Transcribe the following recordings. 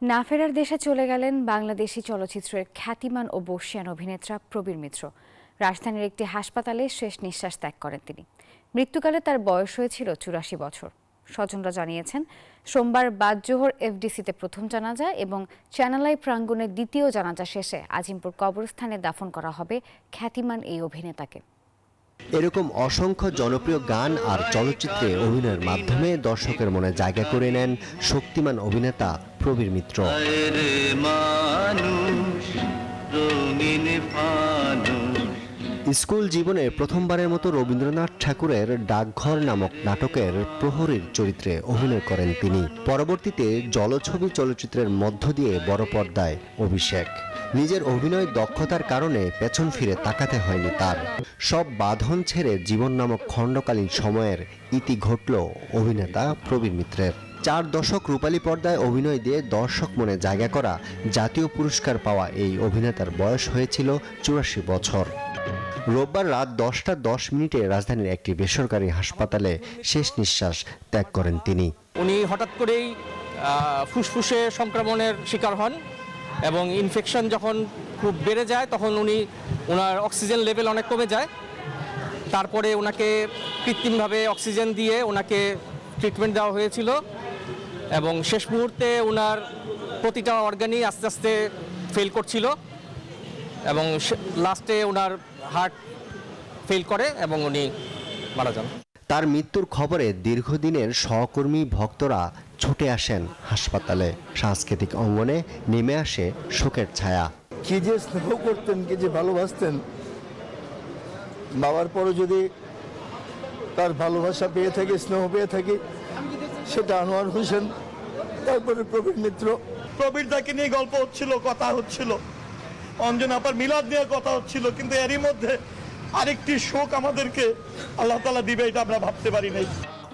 না ফেরার দেশে চলে গেলেন বাংলাদেশি চলচ্চিত্রের খ্যাতিমান ও বর্ষিয়ান অভিনেতা প্রবীর মিত্র। রাজধানীর একটি হাসপাতালে শেষ নিঃশ্বাস ত্যাগ করেন তিনি। মৃত্যুকালে তার বয়স হয়েছিল ৮৪ বছর। স্বজনরা জানিয়েছেন, সোমবার বাদ-জোহর এফডিসিতে প্রথম জানাজা এবং চ্যানেল আই প্রাঙ্গণে দ্বিতীয় জানাজা শেষে আজিমপুর কবরস্থানে দাফন করা হবে খ্যাতিমান এই অভিনেতাকে। এরকম অসংখ্য জনপ্রিয় গান আর চলচ্চিত্রে অভিনয়ের মাধ্যমে দর্শকের মনে জায়গা করে নেন শক্তিমান অভিনেতা প্রবীর মিত্র। স্কুল জীবনে প্রথমবারের মতো রবীন্দ্রনাথ ঠাকুরের ডাকঘর নামক নাটকের প্রহরীর চরিত্রে অভিনয় করেন তিনি। পরবর্তীতে জলছবি চলচ্চিত্রের মধ্য দিয়ে বড় পর্দায় অভিষেক। নিজের অভিনয় দক্ষতার কারণে পেছন ফিরে তাকাতে হয়নি তার। সব বাঁধন ছেড়ে জীবন নামক খণ্ডকালীন সময়ের ইতি ঘটল অভিনেতা প্রবীর মিত্রের। 4 দশক রূপালী পর্দায় অভিনয় দিয়ে দর্শক মনে জায়গা করা জাতীয় পুরস্কার পাওয়া এই অভিনেতার বয়স হয়েছিল 84 বছর। রোববার রাত 10টা 10 রাজধানীর একটি বেসরকারি হাসপাতালে শেষ নিঃশ্বাস ত্যাগ করেন তিনি। উনি হঠাৎ করেই ফুসফুসে সংক্রমণের শিকার হন এবং ইনফেকশন যখন খুব বেড়ে যায় তখন ওনার অক্সিজেন লেভেল অনেক কমে যায়। তারপরে ওনাকে কৃত্রিমভাবে অক্সিজেন দিয়ে ওনাকে ট্রিটমেন্ট দেওয়া হয়েছিল এবং শেষ মুহূর্তে ওনার প্রতিটা অর্গানই আস্তে আস্তে ফেল করছিল এবং লাস্টে ওনার হার্ট ফেল করে এবং উনি মারা যান। তার মৃত্যুর খবরে দীর্ঘদিনের সহকর্মী ভক্তরা ছুটে আসেন হাসপাতালে। সাংস্কৃতিক অঙ্গনে নেমে আসে শোকের ছায়া। কি যে স্নেহ করতেন, কি যে ভালোবাসতেন, বাবার পরও যদি তার ভালোবাসা পেয়ে থাকি, স্নেহ পেয়ে থাকি, সেটা আনোয়ার হোসেন, তারপরে প্রবীর মিত্র। প্রবীর দাকে নিয়ে গল্প হচ্ছিল, কথা হচ্ছিল, অঞ্জনা আপার মিলাদ নিয়ে কথা হচ্ছিল, কিন্তু এরই মধ্যে আরেকটি শোক আমাদেরকে আল্লাহ তাআলা দিবে এটা আমরা ভাবতে পারি নাই।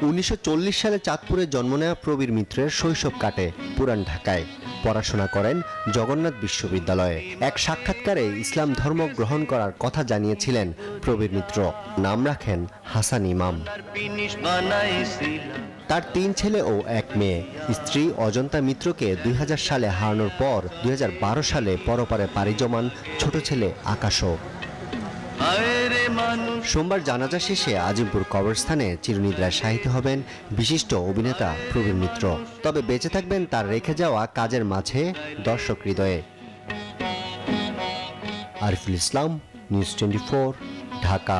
1940 সালে চাঁদপুরে জন্ম নেওয়া প্রবীর মিত্রের শৈশব কাটে পুরান ঢাকায়। পড়াশোনা করেন জগন্নাথ বিশ্ববিদ্যালয়ে। এক সাক্ষাৎকারে ইসলাম ধর্ম গ্রহণ করার কথা জানিয়েছিলেন প্রবীর মিত্র। নাম রাখেন হাসান ইমাম। তার 3 ছেলে ও 1 মেয়ে। স্ত্রী অজন্তা মিত্রকে 2000 সালে হারানোর পর 2012 সালে পরপারে পাড়ি জমান ছোট ছেলে আকাশও। সোমবার জানাজা শেষে আজিমপুর কবরস্থানে চিরনিদ্রায় শায়িত হবেন বিশিষ্ট অভিনেতা প্রবীর মিত্র। তবে বেঁচে থাকবেন তার রেখে যাওয়া কাজের মাঝে দর্শক হৃদয়ে। আরিফুল ইসলাম, নিউজ 24, ঢাকা।